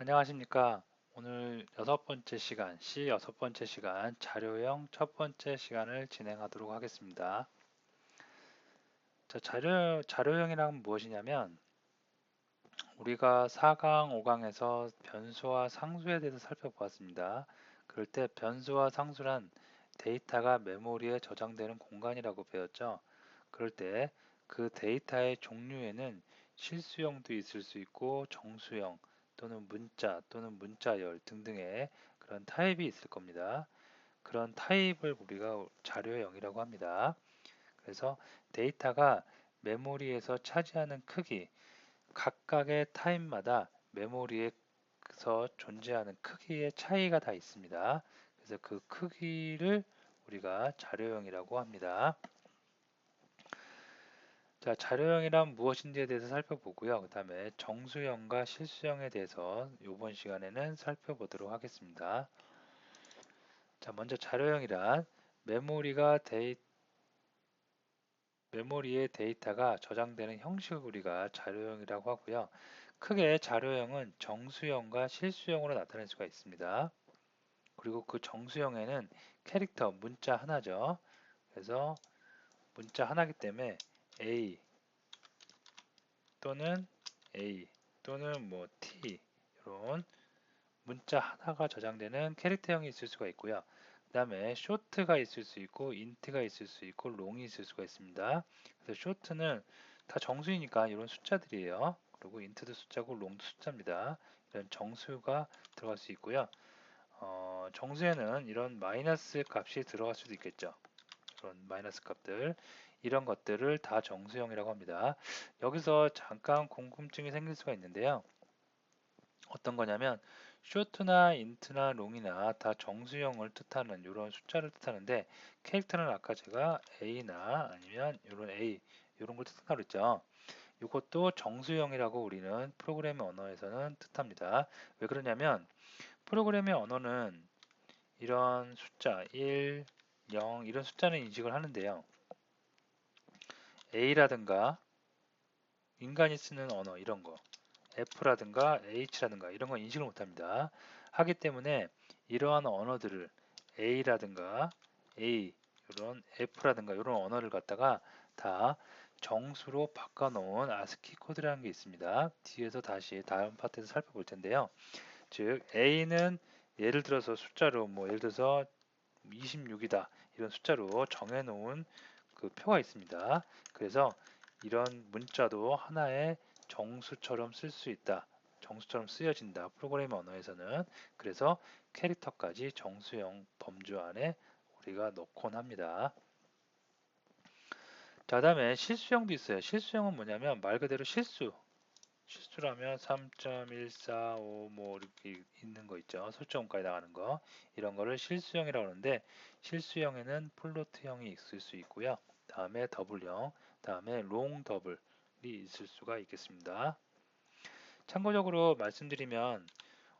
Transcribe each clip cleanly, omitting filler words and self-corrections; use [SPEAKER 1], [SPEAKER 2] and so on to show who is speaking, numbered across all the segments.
[SPEAKER 1] 안녕하십니까. 오늘 여섯 번째 시간, C 여섯 번째 시간, 자료형 첫 번째 시간을 진행하도록 하겠습니다. 자료형이란 무엇이냐면, 우리가 4강, 5강에서 변수와 상수에 대해서 살펴보았습니다. 그럴 때 변수와 상수란 데이터가 메모리에 저장되는 공간이라고 배웠죠. 그럴 때 그 데이터의 종류에는 실수형도 있을 수 있고 정수형 또는 문자 또는 문자열 등등의 그런 타입이 있을 겁니다. 그런 타입을 우리가 자료형이라고 합니다. 그래서 데이터가 메모리에서 차지하는 크기, 각각의 타입마다 메모리에서 존재하는 크기의 차이가 다 있습니다. 그래서 그 크기를 우리가 자료형이라고 합니다. 자, 자료형이란 무엇인지에 대해서 살펴보고요. 그 다음에 정수형과 실수형에 대해서 이번 시간에는 살펴보도록 하겠습니다. 자, 먼저 자료형이란 메모리에 데이터가 저장되는 형식을 우리가 자료형이라고 하고요. 크게 자료형은 정수형과 실수형으로 나타낼 수가 있습니다. 그리고 그 정수형에는 캐릭터, 문자 하나죠. 그래서 문자 하나이기 때문에 A 또는 A 또는 뭐 T 이런 문자 하나가 저장되는 캐릭터형이 있을 수가 있고요. 그 다음에 쇼트가 있을 수 있고 인트가 있을 수 있고 롱이 있을 수가 있습니다. 그래서 쇼트는 다 정수이니까 이런 숫자들이에요. 그리고 인트도 숫자고 롱도 숫자입니다. 이런 정수가 들어갈 수 있고요. 정수에는 이런 마이너스 값이 들어갈 수도 있겠죠. 이런 마이너스 값들 이런 것들을 다 정수형이라고 합니다. 여기서 잠깐 궁금증이 생길 수가 있는데요. 어떤 거냐면 쇼트나 인트나 롱이나 다 정수형을 뜻하는 이런 숫자를 뜻하는데 캐릭터는 아까 제가 A나 아니면 이런 A 이런 걸 뜻한다고 그랬죠. 이것도 정수형이라고 우리는 프로그래밍 언어에서는 뜻합니다. 왜 그러냐면 프로그래밍 언어는 이런 숫자 1, 0 이런 숫자는 인식을 하는데요. A라든가 인간이 쓰는 언어 이런 거 F라든가 H라든가 이런 건 인식을 못합니다. 하기 때문에 이러한 언어들을 A라든가 A 이런 F라든가 이런 언어를 갖다가 다 정수로 바꿔놓은 ASCII 코드라는 게 있습니다. 뒤에서 다시 다음 파트에서 살펴볼 텐데요. 즉 A는 예를 들어서 숫자로 뭐 예를 들어서 26이다 이런 숫자로 정해놓은 그 표가 있습니다. 그래서 이런 문자도 하나의 정수처럼 쓸 수 있다. 정수처럼 쓰여진다. 프로그래밍 언어에서는. 그래서 캐릭터까지 정수형 범주 안에 우리가 넣곤 합니다. 자, 다음에 실수형도 있어요. 실수형은 뭐냐면 말 그대로 실수라면 3.145 뭐 이렇게 있는 거 있죠. 설정까지 나가는 거. 이런 거를 실수형이라고 하는데 실수형에는 플로트형이 있을 수 있고요. 다음에 더블형, 다음에 롱 더블이 있을 수가 있겠습니다. 참고적으로 말씀드리면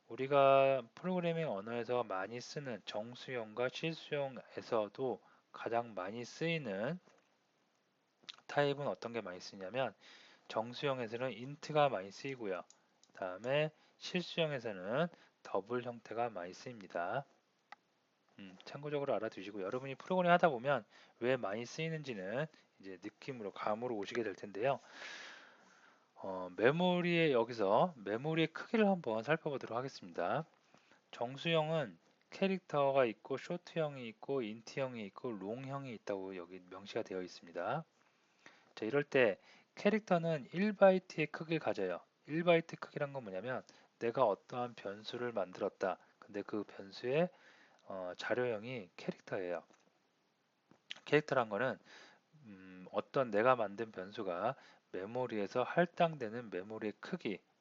[SPEAKER 1] 우리가 프로그래밍 언어에서 많이 쓰는 정수형과 실수형에서도 가장 많이 쓰이는 타입은 어떤 게 많이 쓰냐면 정수형에서는 인트가 많이 쓰이고요. 다음에 실수형에서는 더블 형태가 많이 쓰입니다. 참고적으로 알아두시고 여러분이 프로그램 하다 보면 왜 많이 쓰이는지는 이제 느낌으로 감으로 오시게 될 텐데요. 여기서 메모리의 크기를 한번 살펴보도록 하겠습니다. 정수형은 캐릭터가 있고 쇼트형이 있고 인트형이 있고 롱형이 있다고 여기 명시가 되어 있습니다. 자, 이럴 때 캐릭터는 1바이트의 크기를 가져요. 1바이트 크기란 건 뭐냐면 내가 어떠한 변수를 만들었다. 근데 그 변수의 자료형이 캐릭터예요. 캐릭터란 거는 어떤 내가 만든 변수가 메모리에서 할당되는 메모리의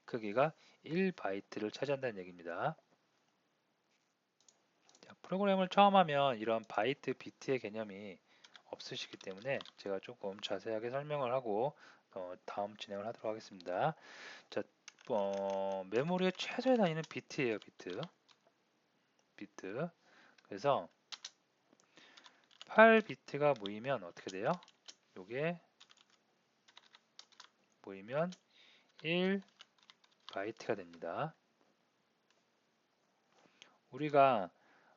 [SPEAKER 1] 크기가 1바이트를 차지한다는 얘기입니다. 자, 프로그램을 처음 하면 이런 바이트, 비트의 개념이 없으시기 때문에 제가 조금 자세하게 설명을 하고 다음 진행을 하도록 하겠습니다. 자, 메모리의 최소의 단위는 비트예요, 비트. 그래서 8비트가 모이면 어떻게 돼요? 요게 모이면 1바이트가 됩니다. 우리가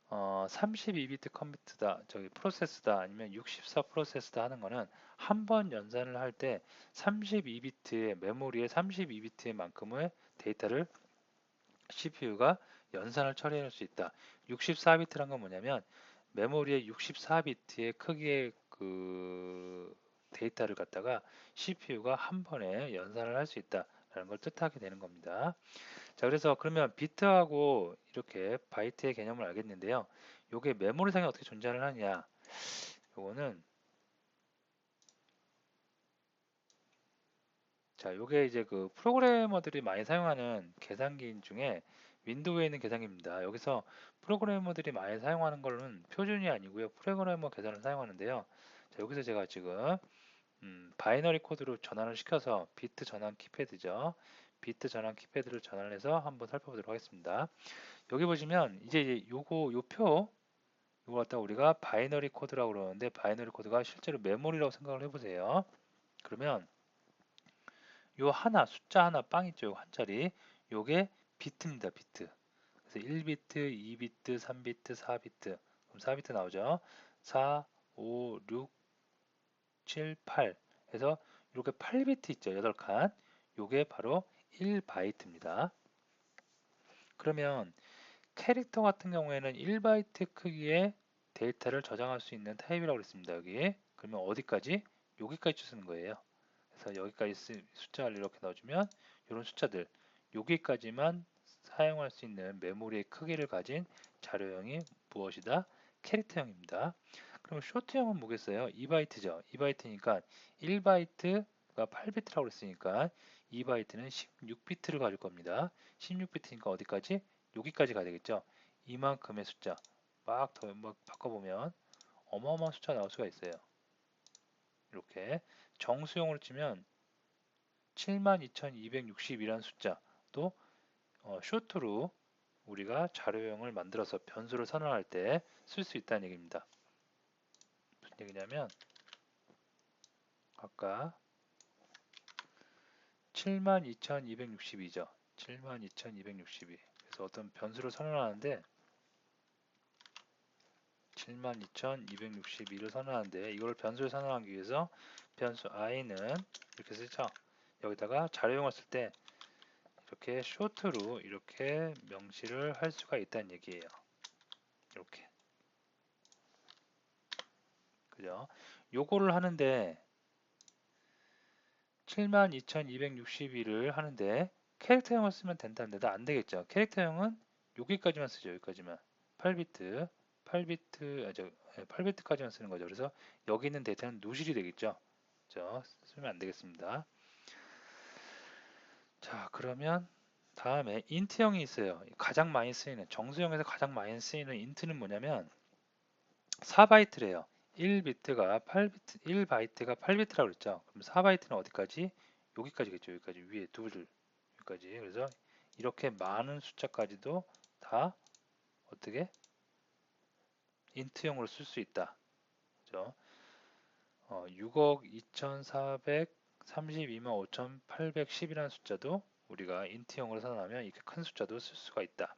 [SPEAKER 1] 32비트 컴퓨터다, 저기 프로세스다, 아니면 64 프로세스다 하는 거는 한 번 연산을 할 때 32비트의 메모리에 32비트의 만큼의 데이터를 CPU가 연산을 처리할 수 있다. 64비트란 건 뭐냐면 메모리에 64비트의 크기의 그 데이터를 갖다가 CPU가 한 번에 연산을 할 수 있다라는 걸 뜻하게 되는 겁니다. 자, 그래서 그러면 비트하고 이렇게 바이트의 개념을 알겠는데요. 요게 메모리상에 어떻게 존재를 하느냐? 요거는 자, 요게 이제 그 프로그래머들이 많이 사용하는 계산기 중에 윈도우에 있는 계산기입니다. 여기서 프로그래머들이 많이 사용하는 거는 표준이 아니고요. 프로그래머 계산을 사용하는데요. 자, 여기서 제가 지금 바이너리 코드로 전환을 시켜서 비트 전환 키패드죠. 비트 전환 키패드를 전환을 해서 한번 살펴보도록 하겠습니다. 여기 보시면 이제 요거 요표 이거 갖다 우리가 바이너리 코드라고 그러는데 바이너리 코드가 실제로 메모리라고 생각을 해보세요. 그러면 요 하나 숫자 하나 빵 있죠. 요 한 자리 요게 비트입니다. 비트. 그래서 1비트, 2비트, 3비트, 4비트. 그럼 4비트 나오죠. 4, 5, 6, 7, 8 해서 이렇게 8비트 있죠. 8칸. 요게 바로 1바이트입니다. 그러면 캐릭터 같은 경우에는 1바이트 크기의 데이터를 저장할 수 있는 타입이라고 그랬습니다. 여기. 그러면 어디까지? 여기까지 쓰는 거예요. 그래서 여기까지 숫자를 이렇게 넣어주면 이런 숫자들 여기까지만 사용할 수 있는 메모리의 크기를 가진 자료형이 무엇이다? 캐릭터형입니다. 그럼 쇼트형은 뭐겠어요? 2바이트죠. 2바이트니까 1바이트가 8비트라고 그랬으니까 2바이트는 16비트를 가질 겁니다. 16비트니까 어디까지? 여기까지 가야 되겠죠. 이만큼의 숫자 막 바꿔보면 어마어마한 숫자 나올 수가 있어요. 이렇게 정수용으로 치면 72,262라는 숫자도 쇼트로 우리가 자료형을 만들어서 변수를 선언할 때 쓸 수 있다는 얘기입니다. 무슨 얘기냐면 아까 72,262죠. 72,262. 그래서 어떤 변수를 선언하는데 72,262를 선언하는데 이걸 변수를 선언하기 위해서 변수 i는 이렇게 쓰죠. 여기다가 자료형을 쓸 때 이렇게 쇼트로 이렇게 명시를 할 수가 있다는 얘기예요. 이렇게. 그죠? 요거를 하는데 72,262를 하는데 캐릭터형을 쓰면 된다는데 안 되겠죠. 캐릭터형은 여기까지만 쓰죠. 여기까지만. 8비트, 8비트까지만 쓰는 거죠. 그래서 여기 있는 데이터는 누실이 되겠죠. 그죠? 쓰면 안 되겠습니다. 자, 그러면 다음에 인트형이 있어요. 가장 많이 쓰이는 정수형에서 가장 많이 쓰이는 인트는 뭐냐면 4바이트래요. 1비트가 8비트, 1바이트가 8비트라고 그랬죠. 그럼 4바이트는 어디까지? 여기까지겠죠. 여기까지 위에 여기까지. 그래서 이렇게 많은 숫자까지도 다 어떻게 인트형으로 쓸 수 있다. 그죠? 6억 2,432만 5,810이라는 숫자도 우리가 인트형으로 선언하면 이렇게 큰 숫자도 쓸 수가 있다.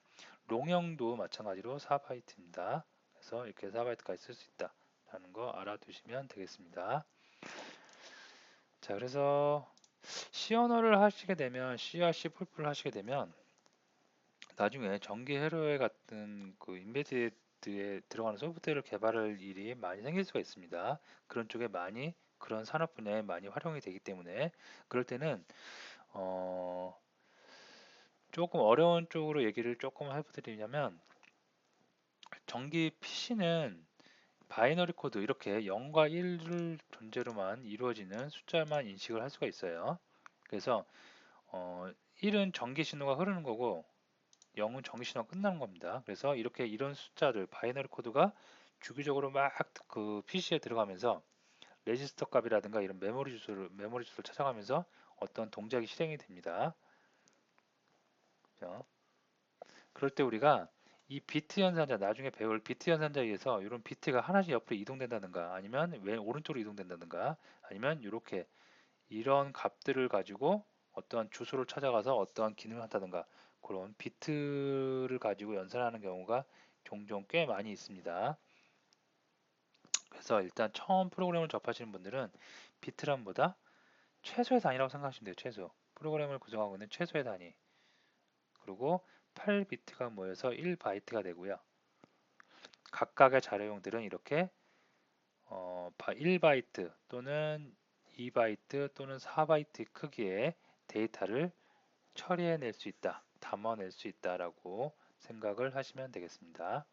[SPEAKER 1] 롱형도 마찬가지로 4바이트입니다. 그래서 이렇게 4바이트까지 쓸 수 있다. 라는 거 알아두시면 되겠습니다. 자, 그래서 C 언어를 하시게 되면 C와 C++ 하시게 되면 나중에 전기 회로에 같은 그 인베디드에 들어가는 소프트웨어를 개발할 일이 많이 생길 수가 있습니다. 그런 쪽에 많이 그런 산업 분야에 많이 활용이 되기 때문에 그럴 때는 어, 조금 어려운 쪽으로 얘기를 조금 해드리냐면 전기 PC는 바이너리 코드 이렇게 0과 1을 존재로만 이루어지는 숫자만 인식을 할 수가 있어요. 그래서 1은 전기 신호가 흐르는 거고 0은 전기 신호가 끝나는 겁니다. 그래서 이렇게 이런 숫자들 바이너리 코드가 주기적으로 막 그 PC에 들어가면서 레지스터 값이라든가 이런 메모리 주소를 찾아가면서 어떤 동작이 실행이 됩니다. 그죠? 그럴 때 우리가 이 비트 연산자 나중에 배울 비트 연산자에 의해서 이런 비트가 하나씩 옆으로 이동된다든가 아니면 왼 오른쪽으로 이동된다든가 아니면 이렇게 이런 값들을 가지고 어떠한 주소를 찾아가서 어떠한 기능을 한다든가 그런 비트를 가지고 연산하는 경우가 종종 꽤 많이 있습니다. 그래서 일단 처음 프로그램을 접하시는 분들은 비트란보다 최소의 단위라고 생각하시면 돼요. 최소. 프로그램을 구성하고 있는 최소의 단위. 그리고 8비트가 모여서 1바이트가 되고요. 각각의 자료용들은 이렇게 1바이트 또는 2바이트 또는 4바이트 크기의 데이터를 처리해낼 수 있다, 담아낼 수 있다라고 생각을 하시면 되겠습니다.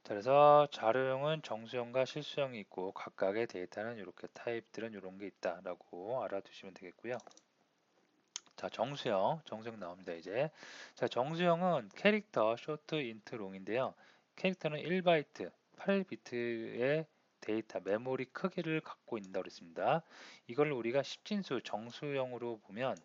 [SPEAKER 1] 자, 그래서 자료형은 정수형과 실수형이 있고 각각의 데이터는 이렇게 타입들은 이런 게 있다라고 알아두시면 되겠고요. 자, 정수형 나옵니다 이제. 자, 정수형은 캐릭터, 쇼트, 인트, 롱인데요. 캐릭터는 1바이트, 8비트의 데이터, 메모리 크기를 갖고 있다고 그랬습니다. 이걸 우리가 십진수 정수형으로 보면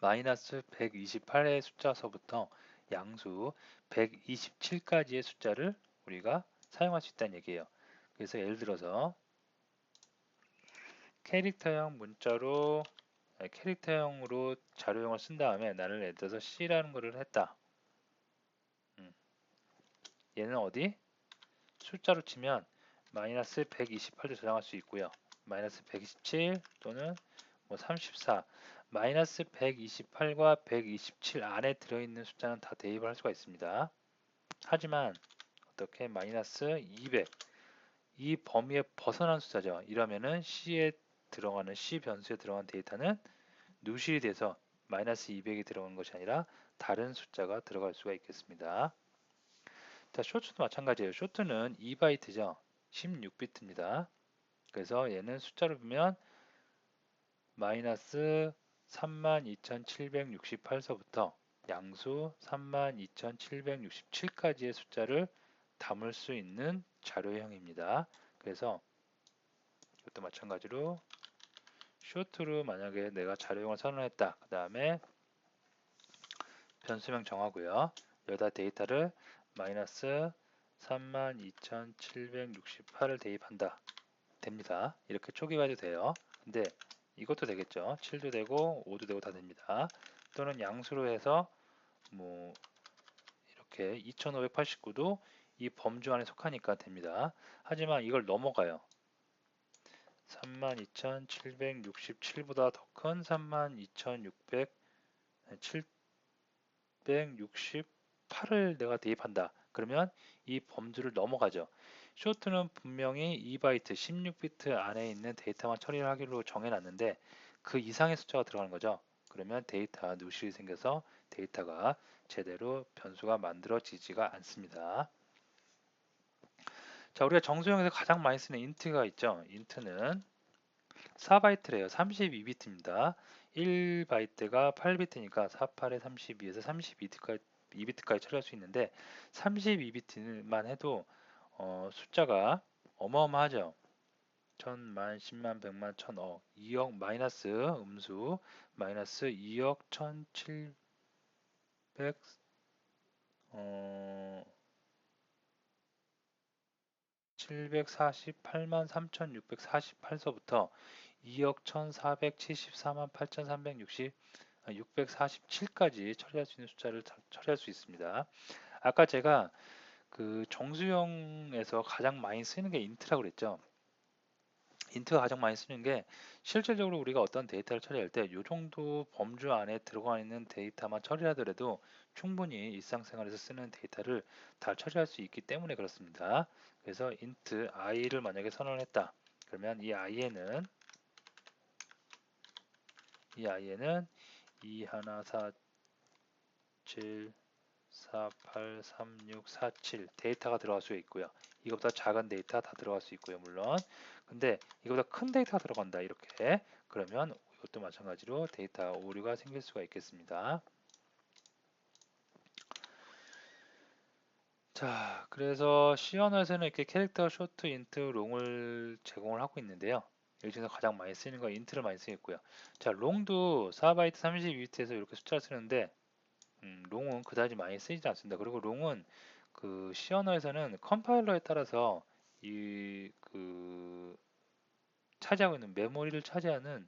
[SPEAKER 1] 마이너스 128의 숫자서부터 양수 127까지의 숫자를 우리가 사용할 수 있다는 얘기예요. 그래서 예를 들어서 캐릭터형으로 자료형을 쓴 다음에 나를 예를 들어서 C라는 거를 했다. 얘는 어디? 숫자로 치면 마이너스 128도 저장할 수 있고요. 마이너스 127 또는 뭐 34, 마이너스 128과 127 안에 들어있는 숫자는 다 대입을 할 수가 있습니다. 하지만 어떻게 마이너스 200, 이 범위에 벗어난 숫자죠. 이러면은 C 변수에 들어간 데이터는 누실이 돼서 마이너스 200이 들어간 것이 아니라 다른 숫자가 들어갈 수가 있겠습니다. 자, 쇼트도 마찬가지예요. 쇼트는 2바이트죠. 16비트입니다. 그래서 얘는 숫자로 보면 마이너스 32,768서부터 양수 32,767까지의 숫자를 담을 수 있는 자료형입니다. 그래서 이것도 마찬가지로 쇼트로 만약에 내가 자료형을 선언했다. 그 다음에 변수명 정하고요. 여기다 데이터를 마이너스 32,768을 대입한다. 됩니다. 이렇게 초기화해도 돼요. 근데 이것도 되겠죠. 7도 되고 5도 되고 다 됩니다. 또는 양수로 해서 뭐 이렇게 2589도 이 범주 안에 속하니까 됩니다. 하지만 이걸 넘어가요. 32,767보다 더 큰 32,768을 내가 대입한다. 그러면 이 범주를 넘어가죠. 쇼트는 분명히 2바이트, 16비트 안에 있는 데이터만 처리를 하기로 정해놨는데 그 이상의 숫자가 들어가는 거죠. 그러면 데이터 누실이 생겨서 데이터가 제대로 변수가 만들어지지가 않습니다. 자, 우리가 정수형에서 가장 많이 쓰는 인트가 있죠. 인트는 4바이트래요. 32비트입니다. 1바이트가 8비트니까 48에 32에서 32비트까지 처리할 수 있는데 32비트만 해도 숫자가 어마어마하죠. 1000만, 10만, 100만, 1000억, 2억 마이너스 음수 마이너스 2억 1700 748만 3648서부터 2억 1474만 8360 647까지 처리할 수 있는 숫자를 처리할 수 있습니다. 아까 제가 그 정수형에서 가장 많이 쓰는 게 인트라고 그랬죠. 인트가 가장 많이 쓰는 게 실질적으로 우리가 어떤 데이터를 처리할 때 이 정도 범주 안에 들어가 있는 데이터만 처리하더라도 충분히 일상생활에서 쓰는 데이터를 다 처리할 수 있기 때문에 그렇습니다. 그래서 int i를 만약에 선언을 했다. 그러면 이 i에는 2147 483647 데이터가 들어갈 수 있고요. 이것보다 작은 데이터 다 들어갈 수 있고요. 물론 근데 이것보다 큰 데이터가 들어간다 이렇게 그러면 이것도 마찬가지로 데이터 오류가 생길 수가 있겠습니다. 자, 그래서 C 언어에서는 이렇게 캐릭터, 쇼트, 인트, 롱을 제공을 하고 있는데요. 여기 중에서 가장 많이 쓰이는 건 인트를 많이 쓰겠고요. 자, 롱도 4바이트 32비트에서 이렇게 숫자를 쓰는데 롱은 그다지 많이 쓰이지 않습니다. 그리고 롱은 그 C 언어에서는 컴파일러에 따라서 차지하고 있는 메모리를 차지하는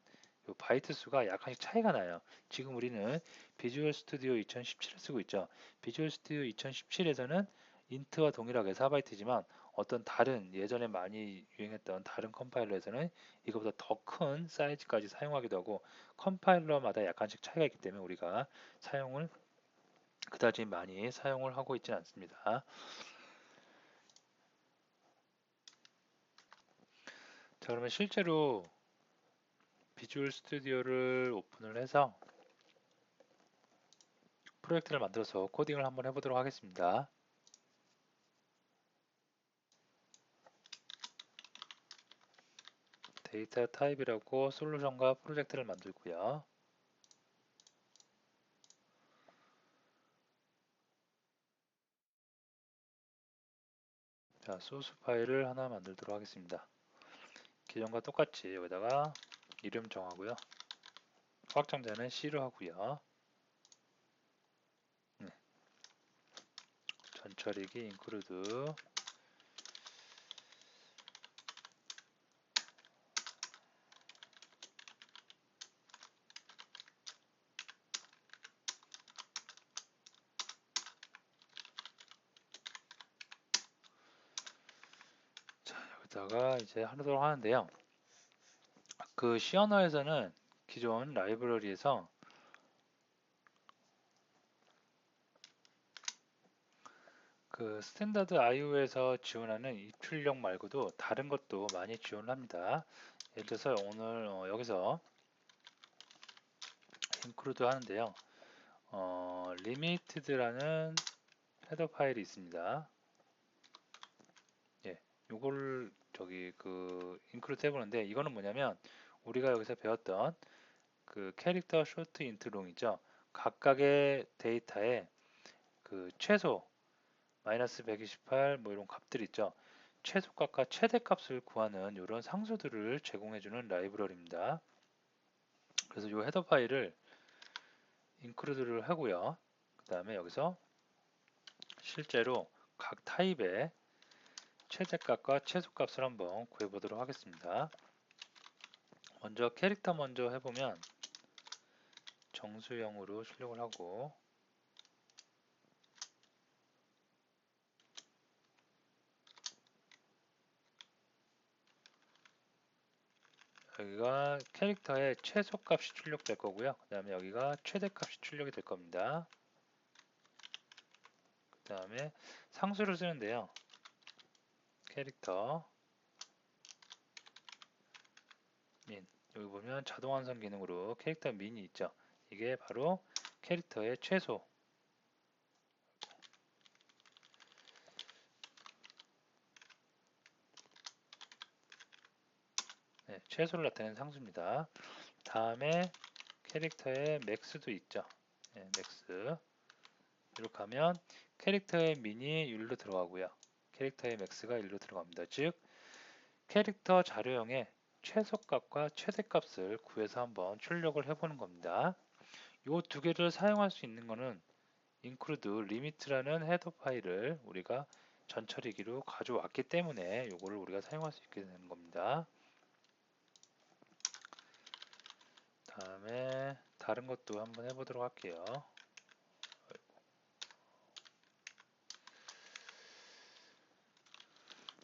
[SPEAKER 1] 요 바이트 수가 약간씩 차이가 나요. 지금 우리는 비주얼 스튜디오 2017을 쓰고 있죠. 비주얼 스튜디오 2017에서는 인트와 동일하게 4바이트지만 어떤 다른 예전에 많이 유행했던 다른 컴파일러에서는 이거보다 더 큰 사이즈까지 사용하기도 하고 컴파일러마다 약간씩 차이가 있기 때문에 우리가 사용을 그다지 많이 사용을 하고 있지는 않습니다. 자, 그러면 실제로 비주얼 스튜디오를 오픈을 해서 프로젝트를 만들어서 코딩을 한번 해보도록 하겠습니다. 데이터 타입이라고 솔루션과 프로젝트를 만들고요. 자, 소스 파일을 하나 만들도록 하겠습니다. 기존과 똑같이 여기다가 이름 정하고요. 확장자는 C로 하고요. 네. 전처리기 include 자, 여기다가 이제 하도록 하는데요. 그 C 언어에서는 기존 라이브러리에서 그 스탠다드 IO에서 지원하는 입출력 말고도 다른 것도 많이 지원을 합니다. 예를 들어서 오늘 여기서 include 하는데요. limited라는 헤더 파일이 있습니다. 예, 요걸 저기 그 include 해보는데 이거는 뭐냐면 우리가 여기서 배웠던 그 캐릭터 쇼트 인트 롱이죠. 각각의 데이터에 그 최소 마이너스 128 뭐 이런 값들 있죠. 최소값과 최대값을 구하는 이런 상수들을 제공해주는 라이브러리입니다. 그래서 이 헤더 파일을 include를 하고요. 그 다음에 여기서 실제로 각 타입의 최대값과 최소값을 한번 구해보도록 하겠습니다. 먼저 캐릭터 먼저 해보면 정수형으로 출력을 하고 여기가 캐릭터의 최소값이 출력될 거고요. 그 다음에 여기가 최대값이 출력이 될 겁니다. 그 다음에 상수를 쓰는데요. 캐릭터 민 여기 보면 자동 완성 기능으로 캐릭터 민이 있죠. 이게 바로 캐릭터의 최소 네, 최소를 나타내는 상수입니다. 다음에 캐릭터의 맥스도 있죠. 네, 맥스 이렇게 하면 캐릭터의 민이 1로 들어가고요. 캐릭터의 맥스가 1로 들어갑니다. 즉 캐릭터 자료형의 최소값과 최대값을 구해서 한번 출력을 해보는 겁니다. 이 두 개를 사용할 수 있는 것은 include limit라는 헤더 파일을 우리가 전처리기로 가져왔기 때문에 이거를 우리가 사용할 수 있게 되는 겁니다. 다음에 다른 것도 한번 해보도록 할게요.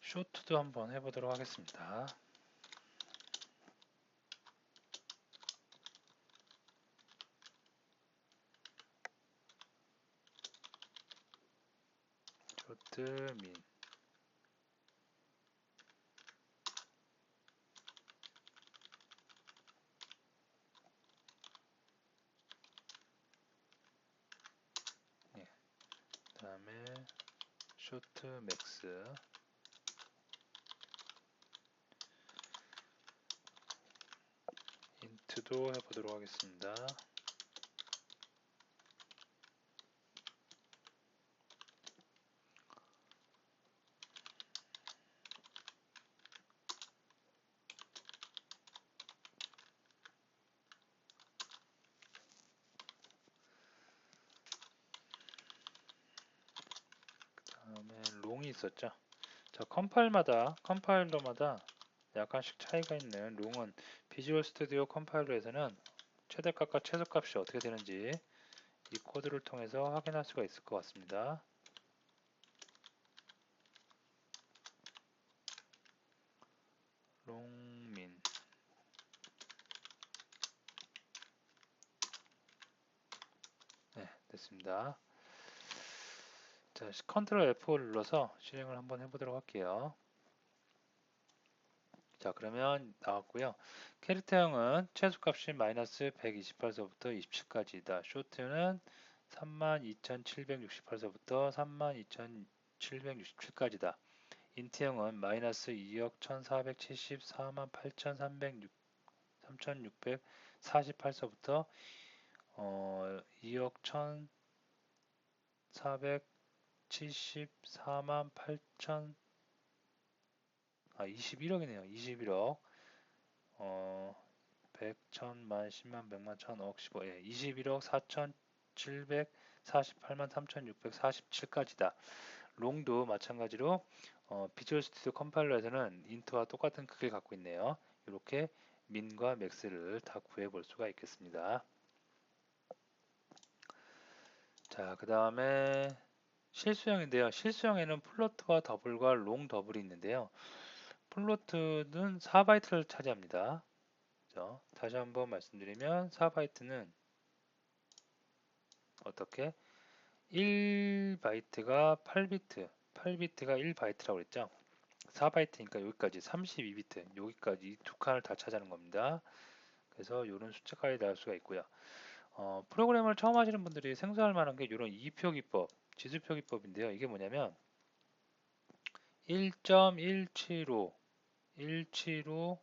[SPEAKER 1] 쇼트도 한번 해보도록 하겠습니다. 쇼트 민 예, 다음에 쇼트 맥스 인트도 해보도록 하겠습니다. 다음에 롱이 있었죠. 자, 컴파일러마다 약간씩 차이가 있는 롱은 비주얼 스튜디오 컴파일러에서는 최대값과 최소값이 어떻게 되는지 이 코드를 통해서 확인할 수가 있을 것 같습니다. 롱민 네, 됐습니다. 자, 컨트롤 F4를 눌러서 실행을 한번 해보도록 할게요. 자, 그러면 나왔고요. 캐릭터형은 최소값이 마이너스 128서부터 27까지다. 쇼트는 32,768서부터 32,767까지다. 인트형은 마이너스 2억 1,474만 8,348서부터 2억 1,474만 8천 21억이네요. 21억 100, 1000만, 10만, 100만, 1000억, 10억, 예, 21억 4,748만 3,647까지다. 롱도 마찬가지로 비주얼 스튜디오 컴파일러에서는 인트와 똑같은 크기를 갖고 있네요. 이렇게 민과 맥스를 다 구해볼 수가 있겠습니다. 자, 그 다음에 실수형인데요. 실수형에는 플로트와 더블과 롱 더블이 있는데요. 플로트는 4바이트를 차지합니다. 그죠? 다시 한번 말씀드리면 4바이트는 어떻게? 1바이트가 8비트, 8비트가 1바이트라고 그랬죠? 4바이트니까 여기까지 32비트, 여기까지 두 칸을 다 차지하는 겁니다. 그래서 이런 숫자까지 나올 수가 있고요. 프로그램을 처음 하시는 분들이 생소할 만한 게 이런 이표기법, 지수표기법인데요. 이게 뭐냐면 1.175, 175,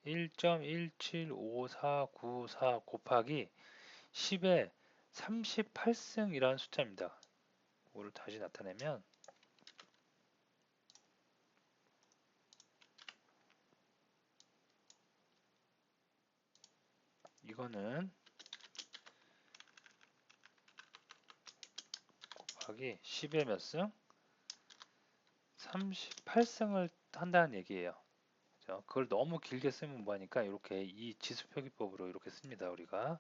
[SPEAKER 1] 1.1754994 곱하기 10의 38승이라는 숫자입니다. 이거를 다시 나타내면 이거는 곱하기 10의 몇 승? 38승을 한다는 얘기예요. 그죠? 그걸 너무 길게 쓰면 뭐하니까 이렇게 이 지수표기법으로 이렇게 씁니다. 우리가.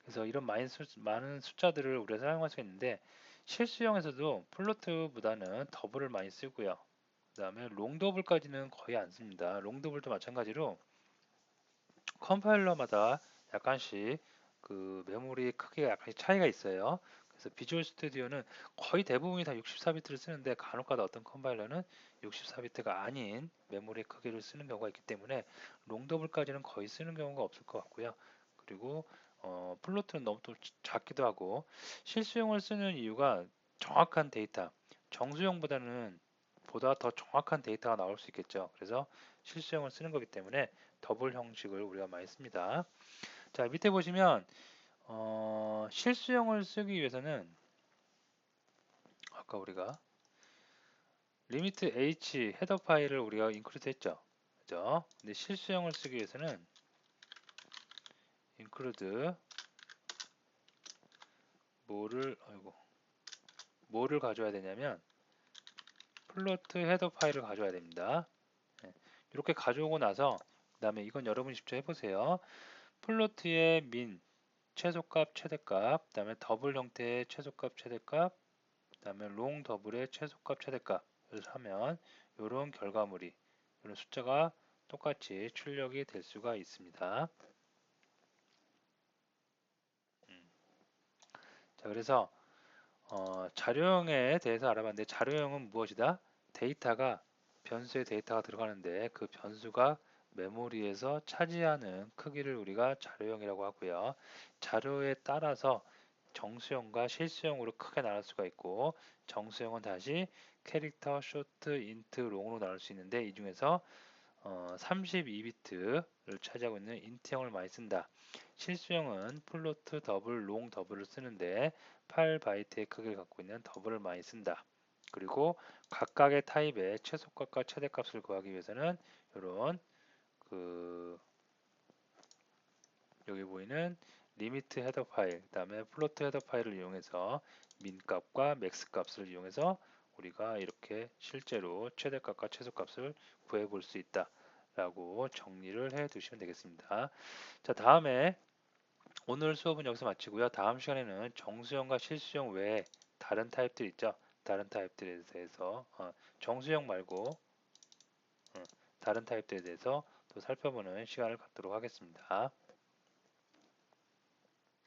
[SPEAKER 1] 그래서 이런 많은 숫자들을 우리가 사용할 수 있는데 실수형에서도 플로트보다는 더블을 많이 쓰고요. 그 다음에 롱더블까지는 거의 안 씁니다. 롱더블도 마찬가지로 컴파일러마다 약간씩 그 메모리 크기가 약간씩 차이가 있어요. 그래서 비주얼 스튜디오는 거의 대부분이 다 64비트를 쓰는데 간혹가다 어떤 컴파일러는 64비트가 아닌 메모리 크기를 쓰는 경우가 있기 때문에 롱더블까지는 거의 쓰는 경우가 없을 것 같고요. 그리고 플로트는 너무 또 작기도 하고 실수용을 쓰는 이유가 정확한 데이터, 정수용보다는 보다 더 정확한 데이터가 나올 수 있겠죠. 그래서 실수용을 쓰는 거기 때문에 더블 형식을 우리가 많이 씁니다. 자, 밑에 보시면 실수형을 쓰기 위해서는 아까 우리가 리미트 h 헤더 파일을 우리가 인클루드 했죠. 그죠? 근데 실수형을 쓰기 위해서는 include 뭐를 가져야 되냐면 플로트 헤더 파일을 가져야 됩니다. 네, 이렇게 가져오고 나서 그 다음에 이건 여러분이 직접 해보세요. 플로트의 민, 최소값, 최대값, 그 다음에 더블 형태의 최소값, 최대값, 그 다음에 롱 더블의 최소값, 최대값 이렇게 하면 이런 결과물이 이런 숫자가 똑같이 출력이 될 수가 있습니다. 자, 그래서 자료형에 대해서 알아봤는데 자료형은 무엇이다? 데이터가 변수의 데이터가 들어가는데 그 변수가 메모리에서 차지하는 크기를 우리가 자료형이라고 하고요. 자료에 따라서 정수형과 실수형으로 크게 나눌 수가 있고 정수형은 다시 캐릭터, 쇼트, 인트, 롱으로 나눌 수 있는데 이 중에서 32비트를 차지하고 있는 인트형을 많이 쓴다. 실수형은 플로트, 더블, 롱 더블을 쓰는데 8바이트의 크기를 갖고 있는 더블을 많이 쓴다. 그리고 각각의 타입의 최소값과 최대값을 구하기 위해서는 이런 그 여기 보이는 리미트 헤더 파일, 그 다음에 플로트 헤더 파일을 이용해서 민값과 맥스 값을 이용해서 우리가 이렇게 실제로 최대값과 최소값을 구해 볼 수 있다 라고 정리를 해 두시면 되겠습니다. 자, 다음에 오늘 수업은 여기서 마치고요. 다음 시간에는 정수형과 실수형 외에 다른 타입들 있죠. 다른 타입들에 대해서 정수형 말고 다른 타입들에 대해서 또 살펴보는 시간을 갖도록 하겠습니다.